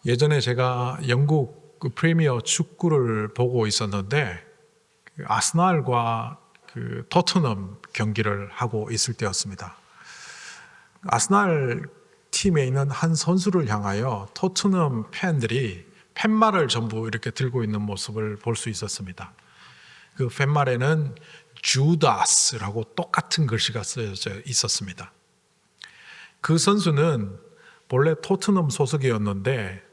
예전에 제가 영국 그 프리미어 축구를 보고 있었는데 그 아스날과 그 토트넘 경기를 하고 있을 때였습니다. 아스날 팀에 있는 한 선수를 향하여 토트넘 팬들이 팻말을 전부 이렇게 들고 있는 모습을 볼 수 있었습니다. 그 팻말에는 주다스라고 똑같은 글씨가 쓰여져 있었습니다. 그 선수는 본래 토트넘 소속이었는데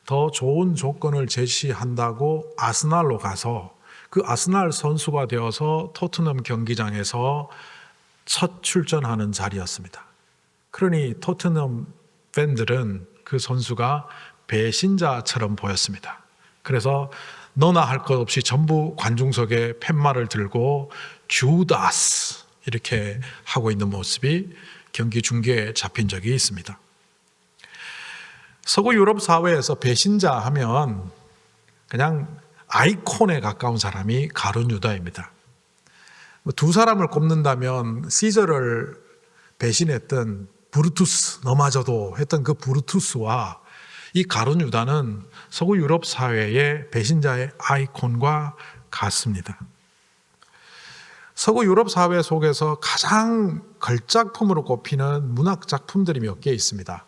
더 좋은 조건을 제시한다고 아스날로 가서 그 아스날 선수가 되어서 토트넘 경기장에서 첫 출전하는 자리였습니다. 그러니 토트넘 팬들은 그 선수가 배신자처럼 보였습니다. 그래서 너나 할 것 없이 전부 관중석에 팻말을 들고 주다스 이렇게 하고 있는 모습이 경기 중계에 잡힌 적이 있습니다. 서구 유럽 사회에서 배신자 하면 그냥 아이콘에 가까운 사람이 가룟 유다입니다. 두 사람을 꼽는다면 시저를 배신했던 브루투스 너마저도 했던 그 브루투스와 이 가룟 유다는 서구 유럽 사회의 배신자의 아이콘과 같습니다. 서구 유럽 사회 속에서 가장 걸작품으로 꼽히는 문학 작품들이 몇 개 있습니다.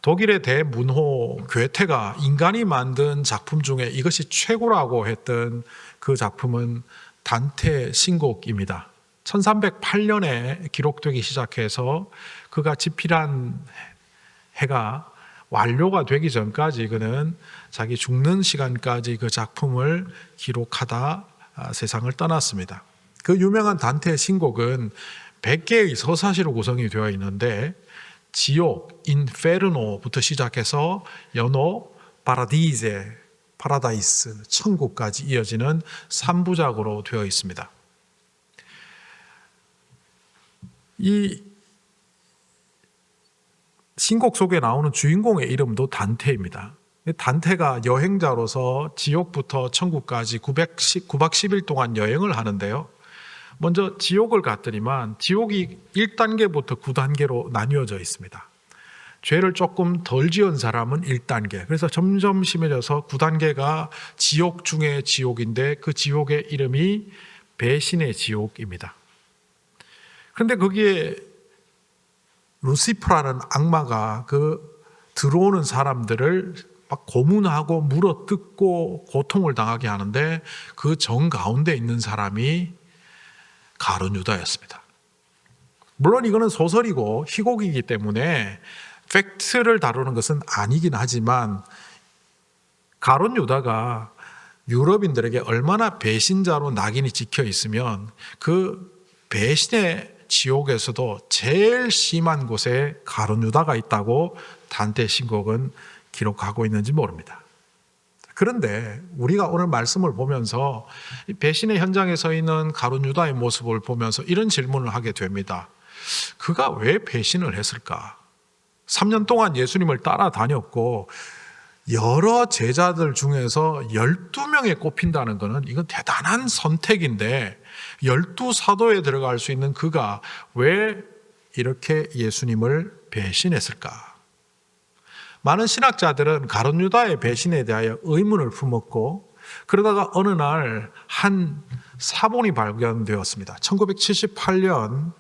독일의 대문호 괴테가 인간이 만든 작품 중에 이것이 최고라고 했던 그 작품은 단테 신곡입니다. 1308년에 기록되기 시작해서 그가 집필한 해가 완료가 되기 전까지 그는 자기 죽는 시간까지 그 작품을 기록하다 세상을 떠났습니다. 그 유명한 단테 신곡은 100개의 서사시로 구성이 되어 있는데 지옥, 인페르노부터 시작해서 연호, 파라디제, 파라다이스, 천국까지 이어지는 3부작으로 되어 있습니다. 이 신곡 속에 나오는 주인공의 이름도 단테입니다. 단테가 여행자로서 지옥부터 천국까지 9박 10일 동안 여행을 하는데요. 먼저 지옥을 갔더니만 지옥이 1단계부터 9단계로 나뉘어져 있습니다. 죄를 조금 덜 지은 사람은 1단계, 그래서 점점 심해져서 9단계가 지옥 중의 지옥인데 그 지옥의 이름이 배신의 지옥입니다. 그런데 거기에 루시퍼라는 악마가 그 들어오는 사람들을 막 고문하고 물어뜯고 고통을 당하게 하는데 그 정 가운데 있는 사람이 가룟 유다였습니다. 물론 이거는 소설이고 희곡이기 때문에 팩트를 다루는 것은 아니긴 하지만 가룟 유다가 유럽인들에게 얼마나 배신자로 낙인이 찍혀 있으면 그 배신의 지옥에서도 제일 심한 곳에 가룟 유다가 있다고 단테 신곡은 기록하고 있는지 모릅니다. 그런데 우리가 오늘 말씀을 보면서 배신의 현장에 서 있는 가룟 유다의 모습을 보면서 이런 질문을 하게 됩니다. 그가 왜 배신을 했을까? 3년 동안 예수님을 따라다녔고 여러 제자들 중에서 12명에 꼽힌다는 것은 이건 대단한 선택인데 12사도에 들어갈 수 있는 그가 왜 이렇게 예수님을 배신했을까? 많은 신학자들은 가룟 유다의 배신에 대하여 의문을 품었고 그러다가 어느 날 한 사본이 발견되었습니다. 1978년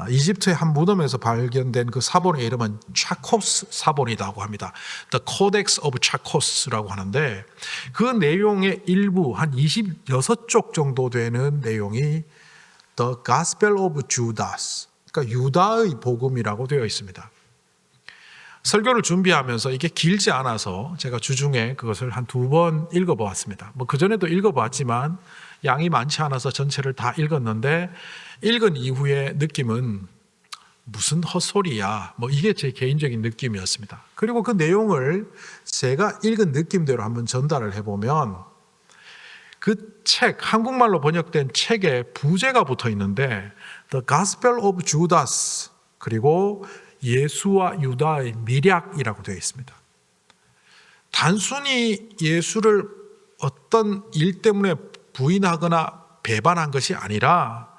이집트의 한 무덤에서 발견된 그 사본의 이름은 차코스 사본이라고 합니다. The Codex of Chakos라고 하는데 그 내용의 일부 한 26쪽 정도 되는 내용이 The Gospel of Judas, 그러니까 유다의 복음이라고 되어 있습니다. 설교를 준비하면서 이게 길지 않아서 제가 주중에 그것을 한 2번 읽어보았습니다. 그전에도 읽어봤지만 양이 많지 않아서 전체를 다 읽었는데 읽은 이후의 느낌은 무슨 헛소리야. 이게 제 개인적인 느낌이었습니다. 그리고 그 내용을 제가 읽은 느낌대로 한번 전달을 해보면 그 책, 한국말로 번역된 책에 부제가 붙어 있는데 The Gospel of Judas 그리고 예수와 유다의 미략이라고 되어 있습니다. 단순히 예수를 어떤 일 때문에 부인하거나 배반한 것이 아니라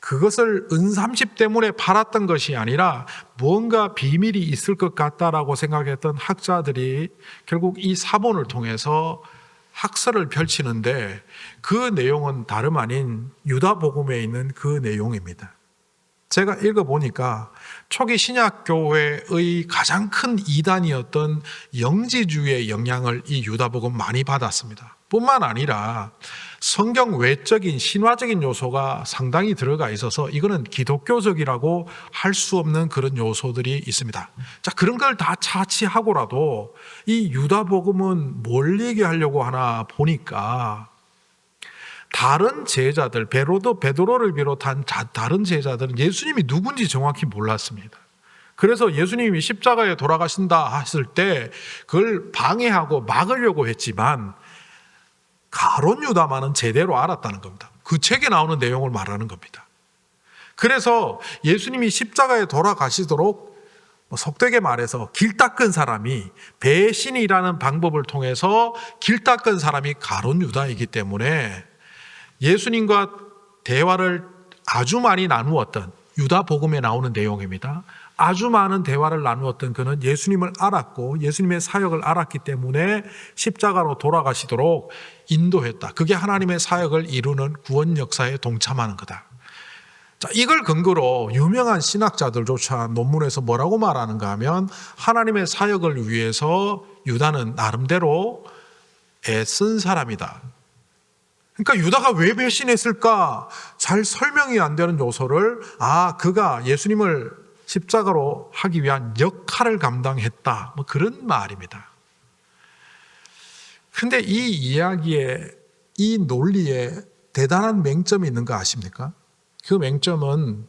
그것을 은30 때문에 팔았던 것이 아니라 뭔가 비밀이 있을 것 같다라고 생각했던 학자들이 결국 이 사본을 통해서 학설을 펼치는데 그 내용은 다름 아닌 유다복음에 있는 그 내용입니다. 제가 읽어보니까 초기 신약교회의 가장 큰 이단이었던 영지주의의 영향을 이 유다복음 많이 받았습니다. 뿐만 아니라 성경 외적인 신화적인 요소가 상당히 들어가 있어서 이거는 기독교적이라고 할 수 없는 그런 요소들이 있습니다. 자, 그런 걸 다 차치하고라도 이 유다복음은 뭘 얘기하려고 하나 보니까 다른 제자들, 베드로를 비롯한 다른 제자들은 예수님이 누군지 정확히 몰랐습니다. 그래서 예수님이 십자가에 돌아가신다 했을 때 그걸 방해하고 막으려고 했지만 가룟 유다만은 제대로 알았다는 겁니다. 그 책에 나오는 내용을 말하는 겁니다. 그래서 예수님이 십자가에 돌아가시도록 속되게 말해서 길 닦은 사람이, 배신이라는 방법을 통해서 길 닦은 사람이 가룟 유다이기 때문에 예수님과 대화를 아주 많이 나누었던, 유다복음에 나오는 내용입니다. 아주 많은 대화를 나누었던 그는 예수님을 알았고 예수님의 사역을 알았기 때문에 십자가로 돌아가시도록 인도했다. 그게 하나님의 사역을 이루는 구원 역사에 동참하는 거다. 자, 이걸 근거로 유명한 신학자들조차 논문에서 뭐라고 말하는가 하면 하나님의 사역을 위해서 유다는 나름대로 애쓴 사람이다. 그러니까 유다가 왜 배신했을까? 잘 설명이 안 되는 요소를 그가 예수님을 십자가로 하기 위한 역할을 감당했다. 그런 말입니다. 그런데 이 이야기에, 이 논리에 대단한 맹점이 있는 거 아십니까? 그 맹점은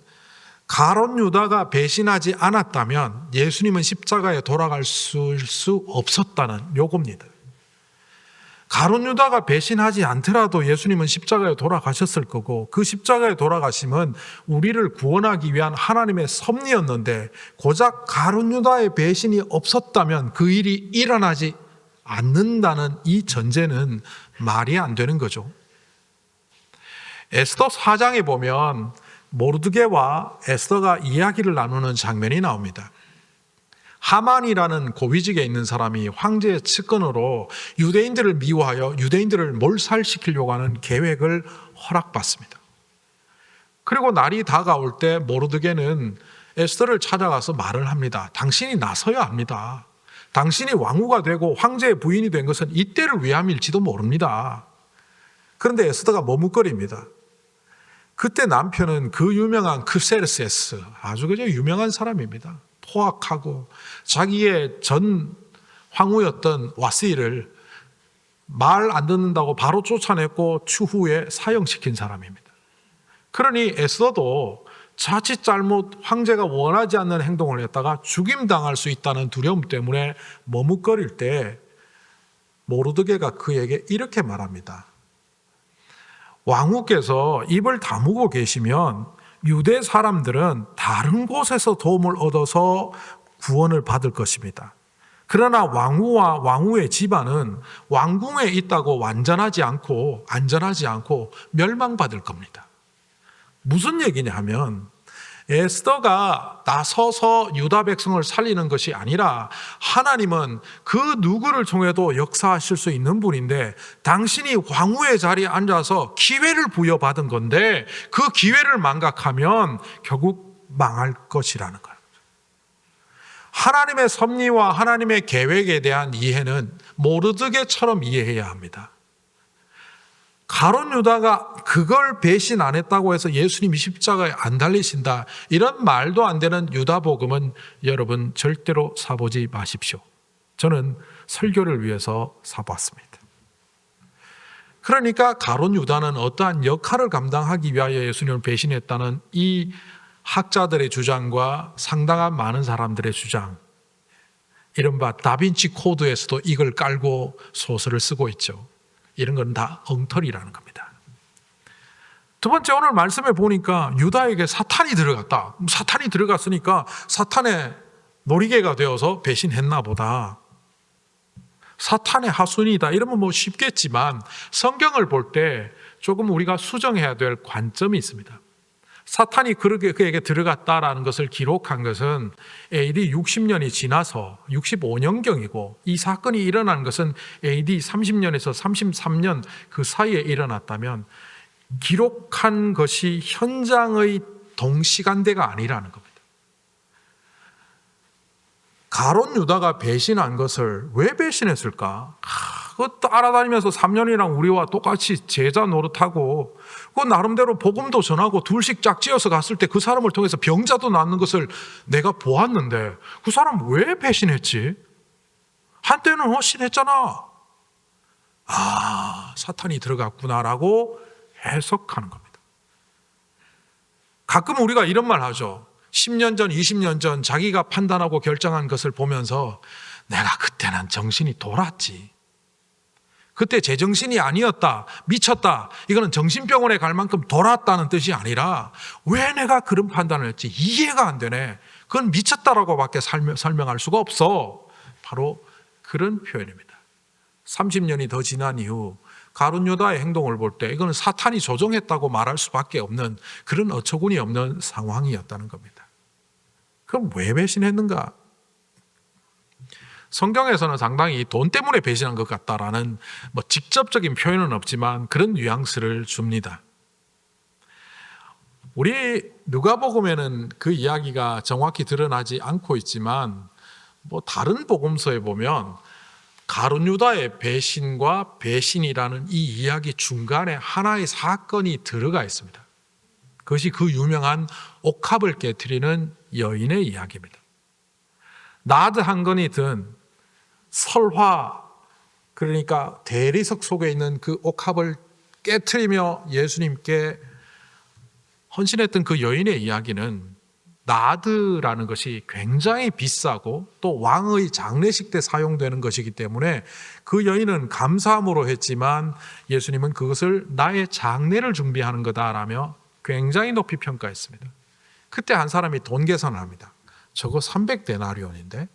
가룟 유다가 배신하지 않았다면 예수님은 십자가에 돌아갈 수 없었다는 요겁니다. 가룟 유다가 배신하지 않더라도 예수님은 십자가에 돌아가셨을 거고 그 십자가에 돌아가심은 우리를 구원하기 위한 하나님의 섭리였는데 고작 가룟 유다의 배신이 없었다면 그 일이 일어나지 않는다는 이 전제는 말이 안 되는 거죠. 에스더 4장에 보면 모르드게와 에스더가 이야기를 나누는 장면이 나옵니다. 하만이라는 고위직에 있는 사람이 황제의 측근으로 유대인들을 미워하여 유대인들을 몰살시키려고 하는 계획을 허락받습니다. 그리고 날이 다가올 때 모르드게는 에스더를 찾아가서 말을 합니다. 당신이 나서야 합니다. 당신이 왕후가 되고 황제의 부인이 된 것은 이때를 위함일지도 모릅니다. 그런데 에스더가 머뭇거립니다. 그때 남편은 그 유명한 크세르세스, 아주 그저 유명한 사람입니다. 포악하고 자기의 전 황후였던 와시를 말 안 듣는다고 바로 쫓아냈고 추후에 사형시킨 사람입니다. 그러니 에스더도 자칫 잘못 황제가 원하지 않는 행동을 했다가 죽임당할 수 있다는 두려움 때문에 머뭇거릴 때 모르드게가 그에게 이렇게 말합니다. 왕후께서 입을 다무고 계시면 유대 사람들은 다른 곳에서 도움을 얻어서 구원을 받을 것입니다. 그러나 왕후와 왕후의 집안은 왕궁에 있다고 안전하지 않고 멸망받을 겁니다. 무슨 얘기냐 하면 에스더가 나서서 유다 백성을 살리는 것이 아니라 하나님은 그 누구를 통해도 역사하실 수 있는 분인데 당신이 왕후의 자리에 앉아서 기회를 부여받은 건데 그 기회를 망각하면 결국 망할 것이라는 거예요. 하나님의 섭리와 하나님의 계획에 대한 이해는 모르드게처럼 이해해야 합니다. 가룟 유다가 그걸 배신 안 했다고 해서 예수님이 십자가에 안 달리신다, 이런 말도 안 되는 유다복음은 여러분 절대로 사보지 마십시오. 저는 설교를 위해서 사봤습니다. 그러니까 가룟 유다는 어떠한 역할을 감당하기 위하여 예수님을 배신했다는 이 학자들의 주장과 상당한 많은 사람들의 주장, 이른바 다빈치 코드에서도 이걸 깔고 소설을 쓰고 있죠. 이런 건 다 엉터리라는 겁니다. 두 번째, 오늘 말씀에 보니까 유다에게 사탄이 들어갔다. 사탄이 들어갔으니까 사탄의 놀이개가 되어서 배신했나 보다. 사탄의 하순이다. 이러면 쉽겠지만 성경을 볼 때 조금 우리가 수정해야 될 관점이 있습니다. 사탄이 그에게 들어갔다라는 것을 기록한 것은 AD 60년이 지나서 65년경이고 이 사건이 일어난 것은 AD 30년에서 33년 그 사이에 일어났다면 기록한 것이 현장의 동시간대가 아니라는 겁니다. 가룟 유다가 배신한 것을 왜 배신했을까? 그거 따라다니면서 3년이랑 우리와 똑같이 제자 노릇하고 그 나름대로 복음도 전하고 둘씩 짝지어서 갔을 때 그 사람을 통해서 병자도 낫는 것을 내가 보았는데 그 사람 왜 배신했지? 한때는 헌신했잖아. 사탄이 들어갔구나라고 해석하는 겁니다. 가끔 우리가 이런 말 하죠. 10년 전, 20년 전 자기가 판단하고 결정한 것을 보면서 내가 그때는 정신이 돌았지. 그때 제정신이 아니었다, 미쳤다. 이거는 정신병원에 갈 만큼 돌았다는 뜻이 아니라 왜 내가 그런 판단을 했지? 이해가 안 되네. 그건 미쳤다라고밖에 설명할 수가 없어. 바로 그런 표현입니다. 30년이 더 지난 이후 가룟 유다의 행동을 볼 때 이거는 사탄이 조종했다고 말할 수밖에 없는 그런 어처구니 없는 상황이었다는 겁니다. 그럼 왜 배신했는가? 성경에서는 상당히 돈 때문에 배신한 것 같다라는 직접적인 표현은 없지만 그런 뉘앙스를 줍니다. 우리 누가복음에는 그 이야기가 정확히 드러나지 않고 있지만 다른 복음서에 보면 가룟 유다의 배신과 배신이라는 이 이야기 중간에 하나의 사건이 들어가 있습니다. 그것이 그 유명한 옥합을 깨트리는 여인의 이야기입니다. 나드 한 건이 든 설화, 그러니까 대리석 속에 있는 그 옥합을 깨트리며 예수님께 헌신했던 그 여인의 이야기는 나드라는 것이 굉장히 비싸고 또 왕의 장례식 때 사용되는 것이기 때문에 그 여인은 감사함으로 했지만 예수님은 그것을 나의 장례를 준비하는 거다라며 굉장히 높이 평가했습니다. 그때 한 사람이 돈 계산을 합니다. 저거 300데나리온인데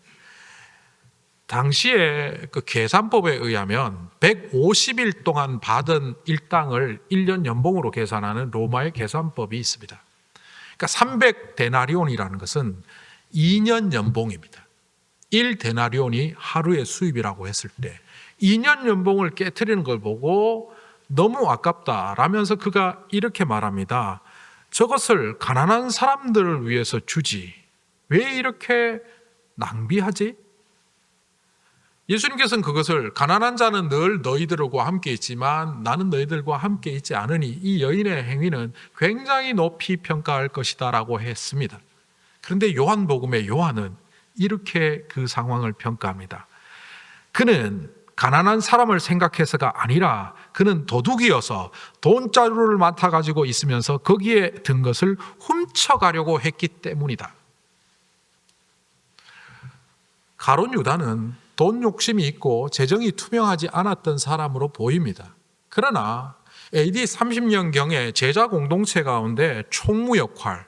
당시에 그 계산법에 의하면 150일 동안 받은 일당을 1년 연봉으로 계산하는 로마의 계산법이 있습니다. 그러니까 300데나리온이라는 것은 2년 연봉입니다. 1데나리온이 하루의 수입이라고 했을 때 2년 연봉을 깨트리는 걸 보고 너무 아깝다라면서 그가 이렇게 말합니다. 저것을 가난한 사람들을 위해서 주지. 왜 이렇게 낭비하지? 예수님께서는 그것을 가난한 자는 늘 너희들과 함께 있지만 나는 너희들과 함께 있지 않으니 이 여인의 행위는 굉장히 높이 평가할 것이다 라고 했습니다. 그런데 요한복음의 요한은 이렇게 그 상황을 평가합니다. 그는 가난한 사람을 생각해서가 아니라 그는 도둑이어서 돈자루를 맡아가지고 있으면서 거기에 든 것을 훔쳐가려고 했기 때문이다. 가룟 유다는 돈 욕심이 있고 재정이 투명하지 않았던 사람으로 보입니다. 그러나 AD 30년경에 제자 공동체 가운데 총무 역할,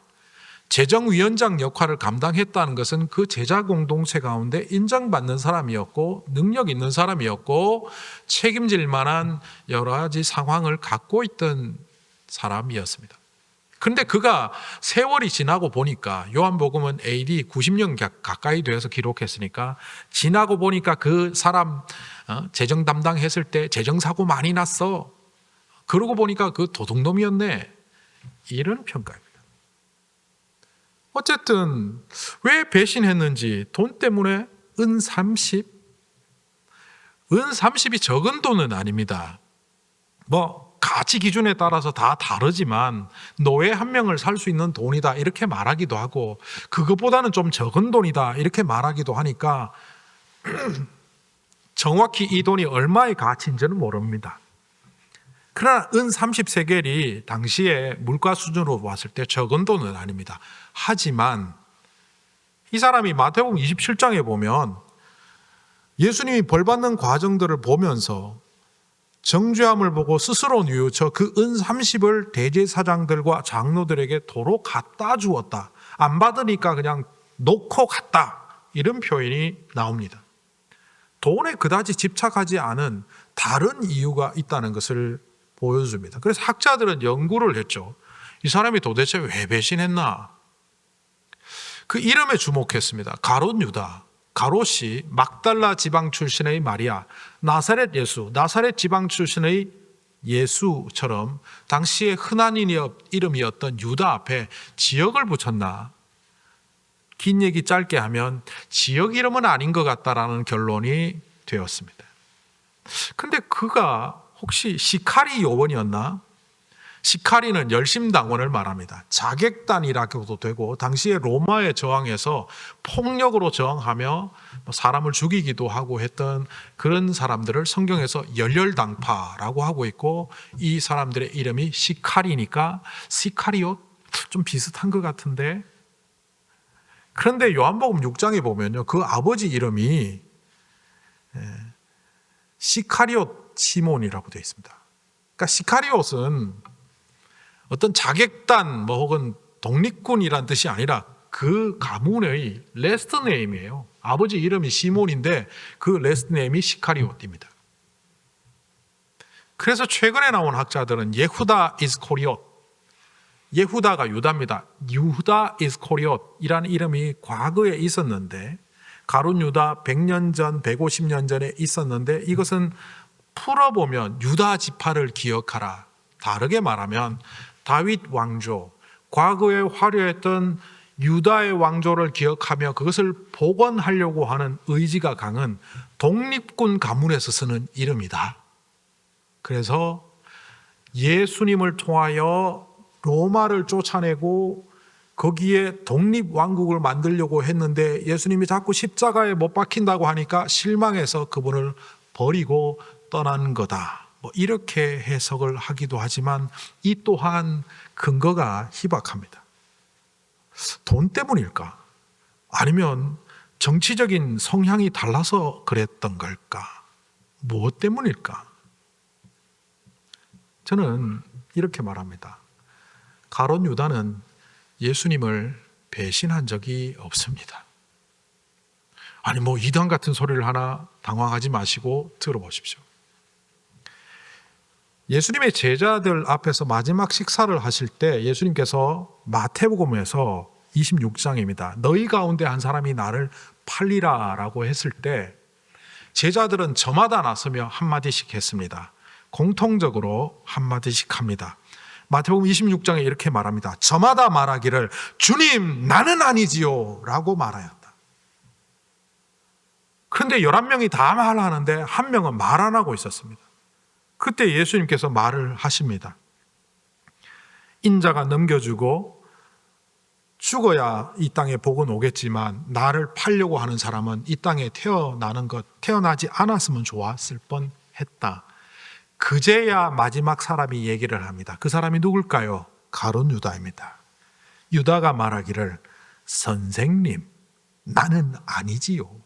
재정위원장 역할을 감당했다는 것은 그 제자 공동체 가운데 인정받는 사람이었고 능력 있는 사람이었고 책임질 만한 여러 가지 상황을 갖고 있던 사람이었습니다. 그런데 그가 세월이 지나고 보니까 요한복음은 AD 90년 가까이 되어서 기록했으니까 지나고 보니까 그 사람 재정 담당했을 때 재정사고 많이 났어. 그러고 보니까 그 도둑놈이었네. 이런 평가입니다. 어쨌든 왜 배신했는지 돈 때문에 은 30? 은 30이 적은 돈은 아닙니다. 가치 기준에 따라서 다 다르지만 노예 한 명을 살 수 있는 돈이다 이렇게 말하기도 하고 그것보다는 좀 적은 돈이다 이렇게 말하기도 하니까 정확히 이 돈이 얼마의 가치인지는 모릅니다. 그러나 은 30세겔이 당시에 물가 수준으로 봤을 때 적은 돈은 아닙니다. 하지만 이 사람이 마태복음 27장에 보면 예수님이 벌받는 과정들을 보면서 정죄함을 보고 스스로 뉘우쳐 그 은 30을 대제사장들과 장로들에게 도로 갖다 주었다. 안 받으니까 그냥 놓고 갔다. 이런 표현이 나옵니다. 돈에 그다지 집착하지 않은 다른 이유가 있다는 것을 보여줍니다. 그래서 학자들은 연구를 했죠. 이 사람이 도대체 왜 배신했나? 그 이름에 주목했습니다. 가롯 유다, 가롯이 막달라 지방 출신의 마리아, 나사렛 예수, 나사렛 지방 출신의 예수처럼 당시에 흔한 이름이었던 유다 앞에 지역을 붙였나? 긴 얘기 짧게 하면 지역 이름은 아닌 것 같다라는 결론이 되었습니다. 근데 그가 혹시 시카리 요원이었나? 시카리는 열심당원을 말합니다. 자객단이라고도 되고 당시에 로마에 저항해서 폭력으로 저항하며 사람을 죽이기도 하고 했던 그런 사람들을 성경에서 열렬당파라고 하고 있고, 이 사람들의 이름이 시카리니까 시카리옷 좀 비슷한 것 같은데, 그런데 요한복음 6장에 보면요, 그 아버지 이름이 시카리옷 시몬이라고 되어 있습니다. 그러니까 시카리옷은 어떤 자객단 혹은 독립군이란 뜻이 아니라 그 가문의 레스트 네임이에요. 아버지 이름이 시몬인데 그 레스트 네임이 시카리옷입니다. 그래서 최근에 나온 학자들은 예후다 이스코리옷, 예후다가 유다입니다. 유다 이스코리옷이라는 이름이 과거에 있었는데, 가룟 유다 100년 전, 150년 전에 있었는데, 이것은 풀어보면 유다 지파를 기억하라. 다르게 말하면 다윗 왕조, 과거에 화려했던 유다의 왕조를 기억하며 그것을 복원하려고 하는 의지가 강한 독립군 가문에서 쓰는 이름이다. 그래서 예수님을 통하여 로마를 쫓아내고 거기에 독립왕국을 만들려고 했는데 예수님이 자꾸 십자가에 못 박힌다고 하니까 실망해서 그분을 버리고 떠난 거다. 이렇게 해석을 하기도 하지만 이 또한 근거가 희박합니다. 돈 때문일까? 아니면 정치적인 성향이 달라서 그랬던 걸까? 무엇 때문일까? 저는 이렇게 말합니다. 가롯 유다는 예수님을 배신한 적이 없습니다. 아니 이단 같은 소리를 하나 당황하지 마시고 들어보십시오. 예수님의 제자들 앞에서 마지막 식사를 하실 때 예수님께서 마태복음에서 26장입니다. 너희 가운데 한 사람이 나를 팔리라 라고 했을 때 제자들은 저마다 나서며 한마디씩 했습니다. 공통적으로 한마디씩 합니다. 마태복음 26장에 이렇게 말합니다. 저마다 말하기를 주님 나는 아니지요 라고 말하였다. 그런데 11명이 다 말하는데 한 명은 말 안 하고 있었습니다. 그때 예수님께서 말을 하십니다. 인자가 넘겨주고 죽어야 이 땅에 복은 오겠지만 나를 팔려고 하는 사람은 이 땅에 태어나지 않았으면 좋았을 뻔했다. 그제야 마지막 사람이 얘기를 합니다. 그 사람이 누굴까요? 가룟 유다입니다. 유다가 말하기를 선생님 나는 아니지요.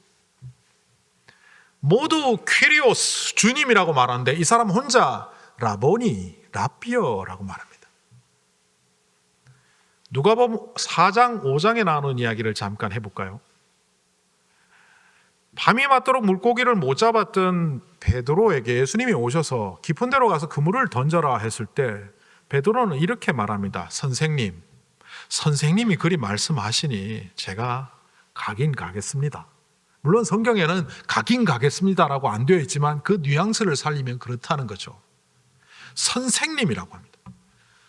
모두 퀴리오스 주님이라고 말하는데 이 사람 혼자 라보니 라비어라고 말합니다. 누가복음 4장 5장에 나오는 이야기를 잠깐 해볼까요? 밤이 맞도록 물고기를 못 잡았던 베드로에게 예수님이 오셔서 깊은 데로 가서 그물을 던져라 했을 때 베드로는 이렇게 말합니다. 선생님이 그리 말씀하시니 제가 가긴 가겠습니다. 물론 성경에는 가긴 가겠습니다라고 안 되어 있지만 그 뉘앙스를 살리면 그렇다는 거죠. 선생님이라고 합니다.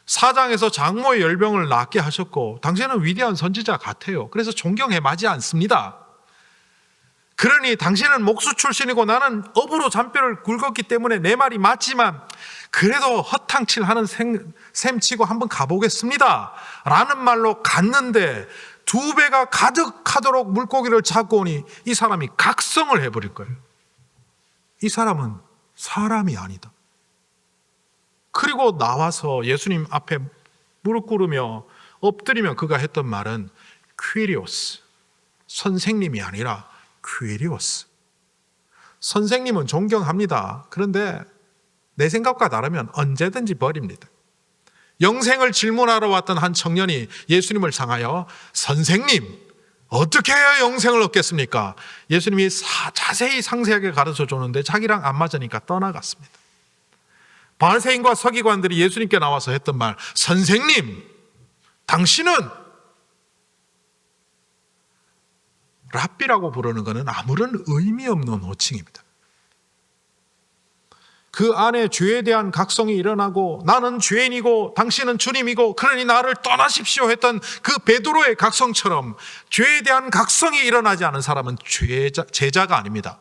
사장에서 장모의 열병을 낫게 하셨고 당신은 위대한 선지자 같아요. 그래서 존경해 마지 않습니다. 그러니 당신은 목수 출신이고 나는 업으로 잔뼈를 굵었기 때문에 내 말이 맞지만 그래도 허탕칠하는 셈치고 한번 가보겠습니다 라는 말로 갔는데 2배가 가득하도록 물고기를 잡고 오니 이 사람이 각성을 해버릴 거예요. 이 사람은 사람이 아니다. 그리고 나와서 예수님 앞에 무릎 꿇으며 엎드리며 그가 했던 말은 퀴리오스, 선생님이 아니라 퀴리오스. 선생님은 존경합니다. 그런데 내 생각과 다르면 언제든지 버립니다. 영생을 질문하러 왔던 한 청년이 예수님을 향하여 선생님 어떻게 해야 영생을 얻겠습니까? 예수님이 자세히 상세하게 가르쳐 줬는데 자기랑 안 맞으니까 떠나갔습니다. 바리새인과 서기관들이 예수님께 나와서 했던 말 선생님 당신은 랍비라고 부르는 것은 아무런 의미 없는 호칭입니다. 그 안에 죄에 대한 각성이 일어나고 나는 죄인이고 당신은 주님이고 그러니 나를 떠나십시오 했던 그 베드로의 각성처럼 죄에 대한 각성이 일어나지 않은 사람은 제자가 아닙니다.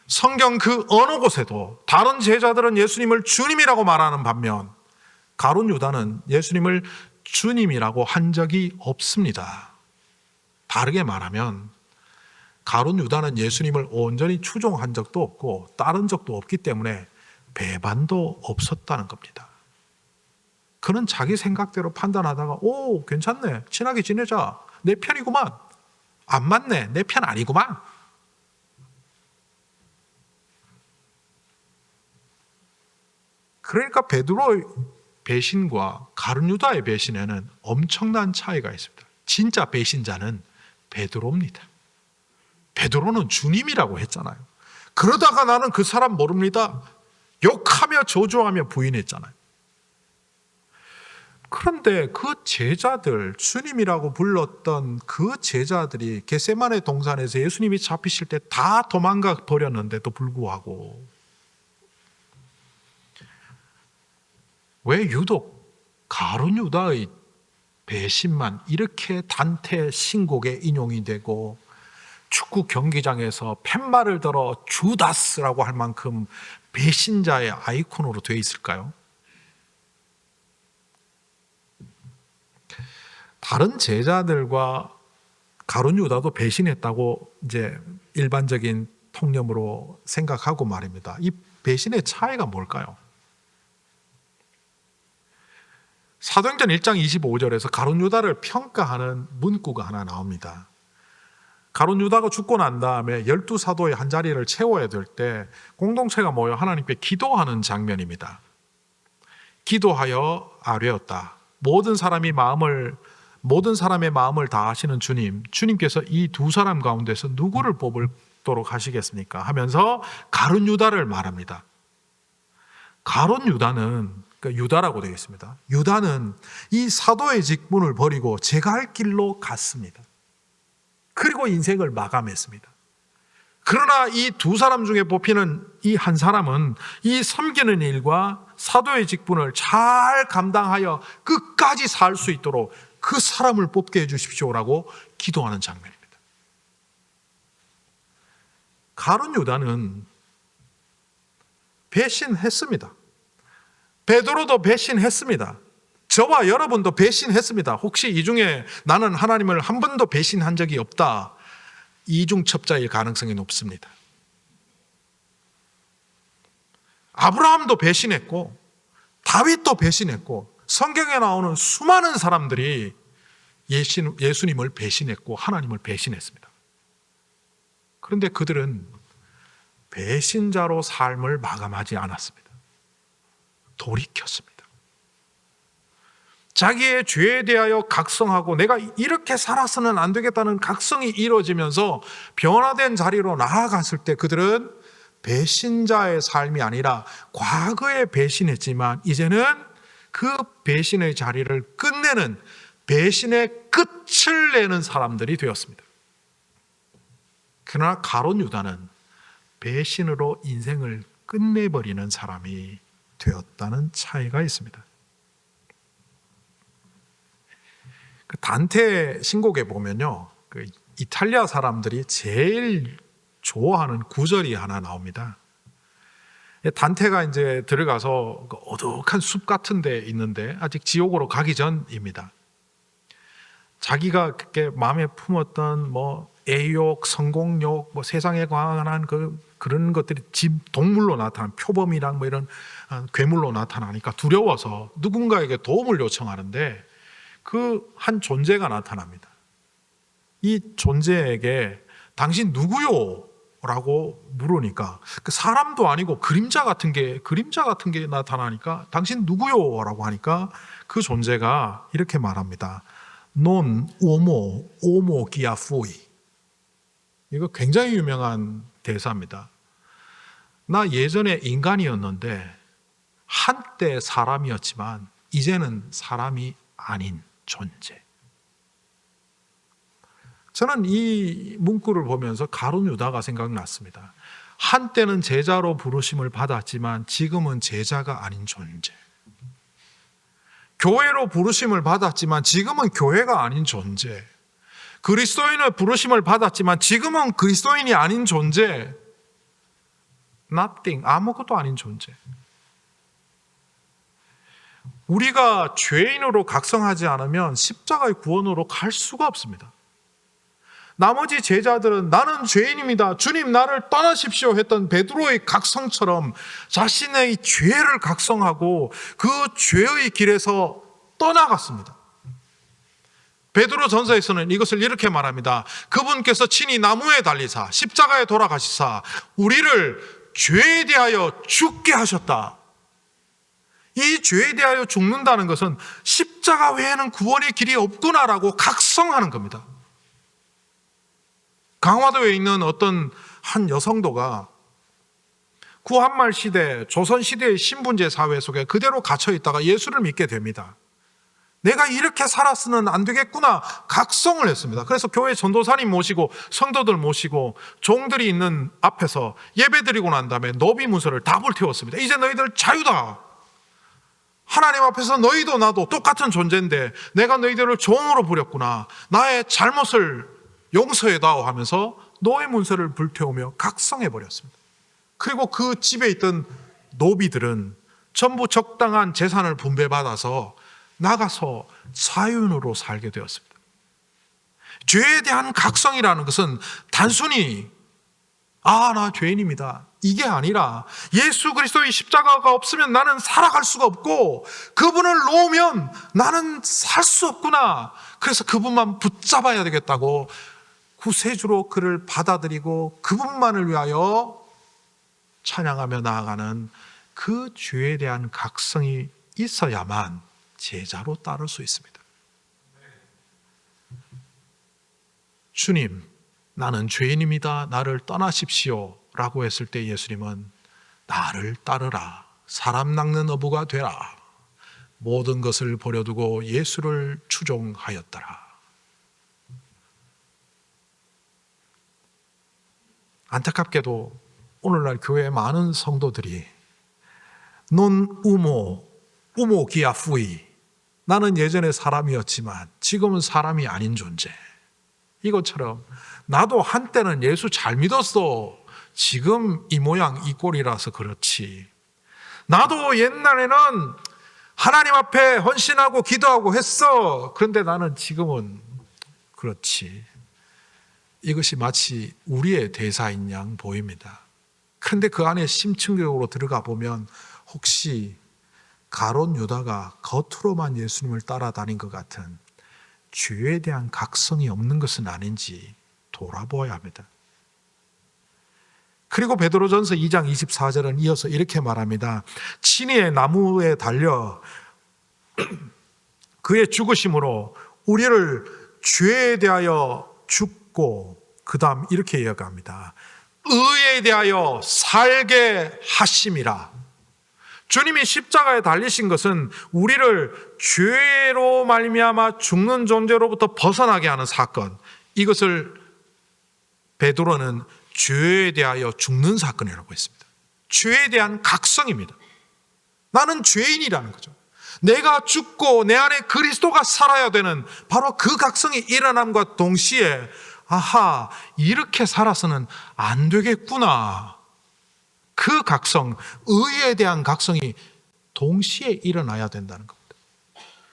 성경 그 어느 곳에도 다른 제자들은 예수님을 주님이라고 말하는 반면 가룟 유다는 예수님을 주님이라고 한 적이 없습니다. 다르게 말하면 가룟 유다는 예수님을 온전히 추종한 적도 없고 따른 적도 없기 때문에 배반도 없었다는 겁니다. 그는 자기 생각대로 판단하다가 오 괜찮네, 친하게 지내자, 내 편이구만, 안 맞네, 내 편 아니구만. 그러니까 베드로의 배신과 가룟 유다의 배신에는 엄청난 차이가 있습니다. 진짜 배신자는 베드로입니다. 베드로는 주님이라고 했잖아요. 그러다가 나는 그 사람 모릅니다, 욕하며 저주하며 부인했잖아요. 그런데 그 제자들, 주님이라고 불렀던 그 제자들이 겟세마네 동산에서 예수님이 잡히실 때 다 도망가 버렸는데도 불구하고 왜 유독 가룟 유다의 배신만 이렇게 단테 신곡에 인용이 되고 축구 경기장에서 팻말을 들어 주다스라고 할 만큼 배신자의 아이콘으로 되어 있을까요? 다른 제자들과 가룟 유다도 배신했다고 이제 일반적인 통념으로 생각하고 말입니다. 이 배신의 차이가 뭘까요? 사도행전 1장 25절에서 가룟 유다를 평가하는 문구가 하나 나옵니다. 가룟 유다가 죽고 난 다음에 12사도의 한 자리를 채워야 될 때 공동체가 모여 하나님께 기도하는 장면입니다. 기도하여 아뢰었다. 모든 사람의 마음을 다하시는 주님께서 이 두 사람 가운데서 누구를 뽑도록 하시겠습니까? 하면서 가룟 유다를 말합니다. 가룟 유다는, 그러니까 유다라고 되어 있습니다. 유다는 이 사도의 직분을 버리고 제가 할 길로 갔습니다. 그리고 인생을 마감했습니다. 그러나 이 두 사람 중에 뽑히는 이 한 사람은 이 섬기는 일과 사도의 직분을 잘 감당하여 끝까지 살 수 있도록 그 사람을 뽑게 해주십시오라고 기도하는 장면입니다. 가룟 유다는 배신했습니다. 베드로도 배신했습니다. 저와 여러분도 배신했습니다. 혹시 이 중에 나는 하나님을 한 번도 배신한 적이 없다, 이중첩자일 가능성이 높습니다. 아브라함도 배신했고 다윗도 배신했고 성경에 나오는 수많은 사람들이 예수님을 배신했고 하나님을 배신했습니다. 그런데 그들은 배신자로 삶을 마감하지 않았습니다. 돌이켰습니다. 자기의 죄에 대하여 각성하고 내가 이렇게 살아서는 안 되겠다는 각성이 이루어지면서 변화된 자리로 나아갔을 때 그들은 배신자의 삶이 아니라 과거에 배신했지만 이제는 그 배신의 자리를 끝내는, 배신의 끝을 내는 사람들이 되었습니다. 그러나 가룟 유다는 배신으로 인생을 끝내버리는 사람이 되었다는 차이가 있습니다. 그 단테 신곡에 보면요, 그 이탈리아 사람들이 제일 좋아하는 구절이 하나 나옵니다. 단테가 이제 들어가서 어둑한 숲 같은 데 있는데 아직 지옥으로 가기 전입니다. 자기가 그렇게 마음에 품었던 애욕, 성공욕, 세상에 관한 그런 것들이 동물로 나타난, 표범이랑 이런 괴물로 나타나니까 두려워서 누군가에게 도움을 요청하는데 그 한 존재가 나타납니다. 이 존재에게 당신 누구요? 라고 물으니까 그 사람도 아니고 그림자 같은 게 나타나니까 당신 누구요? 라고 하니까 그 존재가 이렇게 말합니다. Non uomo che fui. 이거 굉장히 유명한 대사입니다. 나 예전에 인간이었는데 한때 사람이었지만 이제는 사람이 아닌 존재. 저는 이 문구를 보면서 가룟 유다가 생각났습니다. 한때는 제자로 부르심을 받았지만 지금은 제자가 아닌 존재. 교회로 부르심을 받았지만 지금은 교회가 아닌 존재. 그리스도인의 부르심을 받았지만 지금은 그리스도인이 아닌 존재. nothing, 아무것도 아닌 존재. 우리가 죄인으로 각성하지 않으면 십자가의 구원으로 갈 수가 없습니다. 나머지 제자들은 나는 죄인입니다, 주님 나를 떠나십시오 했던 베드로의 각성처럼 자신의 죄를 각성하고 그 죄의 길에서 떠나갔습니다. 베드로 전서에서는 이것을 이렇게 말합니다. 그분께서 친히 나무에 달리사 십자가에 돌아가시사 우리를 죄에 대하여 죽게 하셨다. 이 죄에 대하여 죽는다는 것은 십자가 외에는 구원의 길이 없구나라고 각성하는 겁니다. 강화도에 있는 어떤 한 여성도가 구한말 시대, 조선시대의 신분제 사회 속에 그대로 갇혀 있다가 예수를 믿게 됩니다. 내가 이렇게 살았으면 안 되겠구나 각성을 했습니다. 그래서 교회 전도사님 모시고 성도들 모시고 종들이 있는 앞에서 예배드리고 난 다음에 노비 문서를 다 불태웠습니다. 이제 너희들 자유다. 하나님 앞에서 너희도 나도 똑같은 존재인데 내가 너희들을 종으로 부렸구나. 나의 잘못을 용서해다오 하면서 노예 문서를 불태우며 각성해버렸습니다. 그리고 그 집에 있던 노비들은 전부 적당한 재산을 분배받아서 나가서 자유인으로 살게 되었습니다. 죄에 대한 각성이라는 것은 단순히 나 죄인입니다 이게 아니라 예수 그리스도의 십자가가 없으면 나는 살아갈 수가 없고 그분을 놓으면 나는 살 수 없구나. 그래서 그분만 붙잡아야 되겠다고 구세주로 그를 받아들이고 그분만을 위하여 찬양하며 나아가는 그 죄에 대한 각성이 있어야만 제자로 따를 수 있습니다. 주님, 나는 죄인입니다. 나를 떠나십시오 라고 했을 때 예수님은 나를 따르라. 사람 낚는 어부가 되라. 모든 것을 버려두고 예수를 추종하였더라. 안타깝게도 오늘날 교회의 많은 성도들이 논 우모 기아 후이 나는 예전에 사람이었지만 지금은 사람이 아닌 존재. 이것처럼 나도 한때는 예수 잘 믿었어. 지금 이 모양 이 꼴이라서 그렇지. 나도 옛날에는 하나님 앞에 헌신하고 기도하고 했어. 그런데 나는 지금은 그렇지. 이것이 마치 우리의 대사인 양 보입니다. 그런데 그 안에 심층적으로 들어가 보면 혹시 가룟 유다가 겉으로만 예수님을 따라다닌 것 같은 죄에 대한 각성이 없는 것은 아닌지 돌아보아야 합니다. 그리고 베드로전서 2장 24절은 이어서 이렇게 말합니다. 친히 나무에 달려 그의 죽으심으로 우리를 죄에 대하여 죽고 그 다음 이렇게 이어갑니다. 의에 대하여 살게 하심이라. 주님이 십자가에 달리신 것은 우리를 죄로 말미암아 죽는 존재로부터 벗어나게 하는 사건, 이것을 베드로는 죄에 대하여 죽는 사건이라고 했습니다. 죄에 대한 각성입니다. 나는 죄인이라는 거죠. 내가 죽고 내 안에 그리스도가 살아야 되는 바로 그 각성이 일어남과 동시에 아하, 이렇게 살아서는 안 되겠구나. 그 각성, 의에 대한 각성이 동시에 일어나야 된다는 겁니다.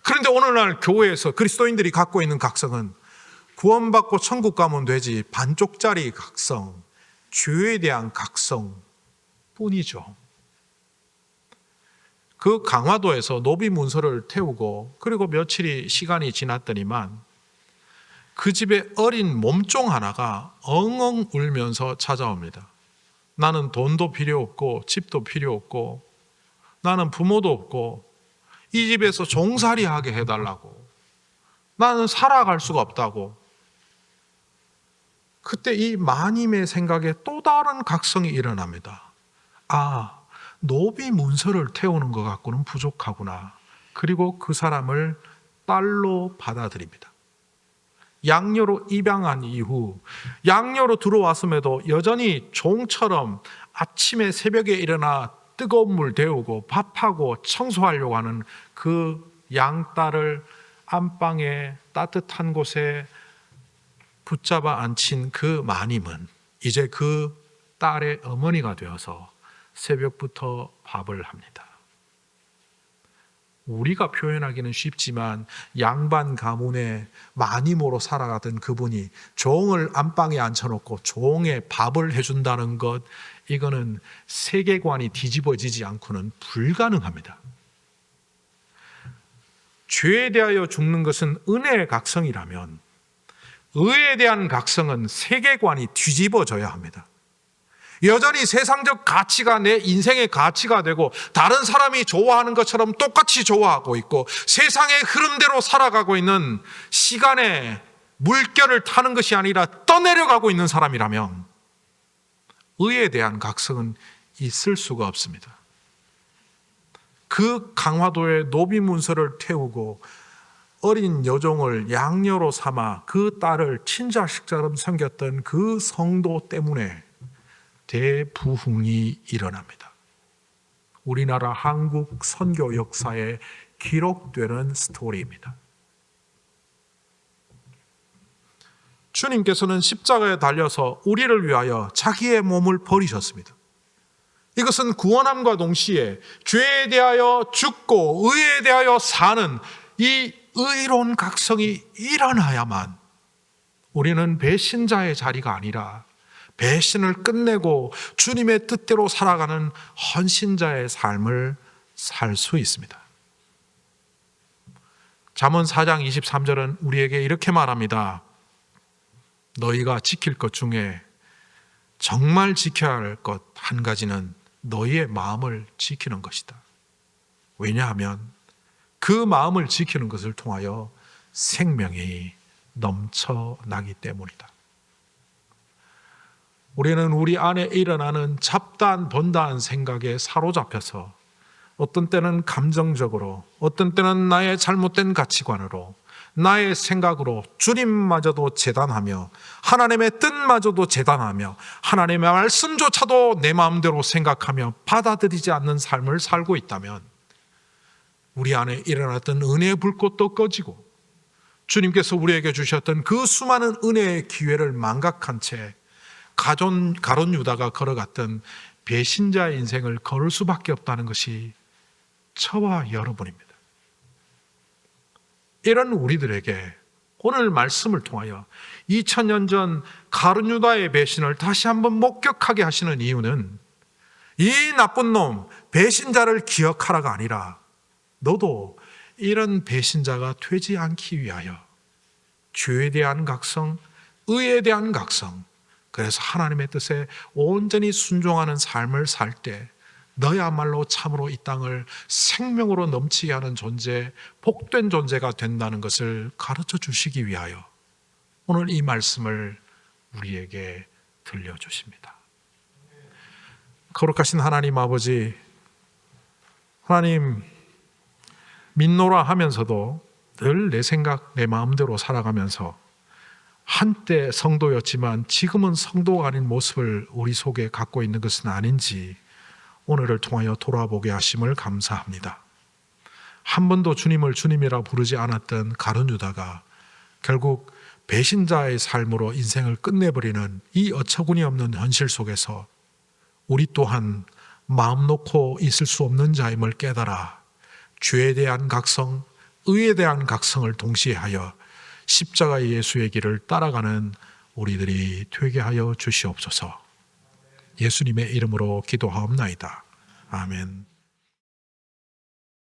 그런데 오늘날 교회에서 그리스도인들이 갖고 있는 각성은 구원받고 천국 가면 되지 반쪽짜리 각성, 죄에 대한 각성 뿐이죠. 그 강화도에서 노비 문서를 태우고 그리고 며칠이 시간이 지났더니만 그 집에 어린 몸종 하나가 엉엉 울면서 찾아옵니다. 나는 돈도 필요 없고 집도 필요 없고 나는 부모도 없고 이 집에서 종살이 하게 해달라고, 나는 살아갈 수가 없다고. 그때 이 마님의 생각에 또 다른 각성이 일어납니다. 노비 문서를 태우는 것 갖고는 부족하구나. 그리고 그 사람을 딸로 받아들입니다. 양녀로 입양한 이후 양녀로 들어왔음에도 여전히 종처럼 아침에 새벽에 일어나 뜨거운 물 데우고 밥하고 청소하려고 하는 그 양딸을 안방에 따뜻한 곳에 붙잡아 앉힌 그 마님은 이제 그 딸의 어머니가 되어서 새벽부터 밥을 합니다. 우리가 표현하기는 쉽지만 양반 가문의 마님으로 살아가던 그분이 종을 안방에 앉혀놓고 종에 밥을 해준다는 것, 이거는 세계관이 뒤집어지지 않고는 불가능합니다. 죄에 대하여 죽는 것은 은혜의 각성이라면 의에 대한 각성은 세계관이 뒤집어져야 합니다. 여전히 세상적 가치가 내 인생의 가치가 되고 다른 사람이 좋아하는 것처럼 똑같이 좋아하고 있고 세상의 흐름대로 살아가고 있는 시간의 물결을 타는 것이 아니라 떠내려가고 있는 사람이라면 의에 대한 각성은 있을 수가 없습니다. 그 강화도에 노비문서를 태우고 어린 여종을 양녀로 삼아 그 딸을 친자식처럼 섬겼던 그 성도 때문에 대부흥이 일어납니다. 우리나라 한국 선교 역사에 기록되는 스토리입니다. 주님께서는 십자가에 달려서 우리를 위하여 자기의 몸을 버리셨습니다. 이것은 구원함과 동시에 죄에 대하여 죽고 의에 대하여 사는 이 의로운 각성이 일어나야만 우리는 배신자의 자리가 아니라 배신을 끝내고 주님의 뜻대로 살아가는 헌신자의 삶을 살 수 있습니다. 잠언 4장 23절은 우리에게 이렇게 말합니다. 너희가 지킬 것 중에 정말 지켜야 할 것 한 가지는 너희의 마음을 지키는 것이다. 왜냐하면 그 마음을 지키는 것을 통하여 생명이 넘쳐나기 때문이다. 우리는 우리 안에 일어나는 잡다한 생각에 사로잡혀서 어떤 때는 감정적으로, 어떤 때는 나의 잘못된 가치관으로, 나의 생각으로 주님마저도 재단하며 하나님의 뜻마저도 재단하며 하나님의 말씀조차도 내 마음대로 생각하며 받아들이지 않는 삶을 살고 있다면 우리 안에 일어났던 은혜의 불꽃도 꺼지고 주님께서 우리에게 주셨던 그 수많은 은혜의 기회를 망각한 채 가론 유다가 걸어갔던 배신자의 인생을 걸을 수밖에 없다는 것이 저와 여러분입니다. 이런 우리들에게 오늘 말씀을 통하여 2000년 전 가론 유다의 배신을 다시 한번 목격하게 하시는 이유는 이 나쁜 놈 배신자를 기억하라가 아니라 너도 이런 배신자가 되지 않기 위하여 죄에 대한 각성, 의에 대한 각성, 그래서 하나님의 뜻에 온전히 순종하는 삶을 살 때 너야말로 참으로 이 땅을 생명으로 넘치게 하는 존재, 복된 존재가 된다는 것을 가르쳐 주시기 위하여 오늘 이 말씀을 우리에게 들려주십니다. 거룩하신 하나님 아버지, 하나님 믿노라 하면서도 늘 내 생각, 내 마음대로 살아가면서 한때 성도였지만 지금은 성도가 아닌 모습을 우리 속에 갖고 있는 것은 아닌지 오늘을 통하여 돌아보게 하심을 감사합니다. 한 번도 주님을 주님이라 부르지 않았던 가룟 유다가 결국 배신자의 삶으로 인생을 끝내버리는 이 어처구니 없는 현실 속에서 우리 또한 마음 놓고 있을 수 없는 자임을 깨달아 죄에 대한 각성, 의에 대한 각성을 동시에 하여 십자가의 예수의 길을 따라가는 우리들이 되게 하여 주시옵소서. 예수님의 이름으로 기도하옵나이다. 아멘.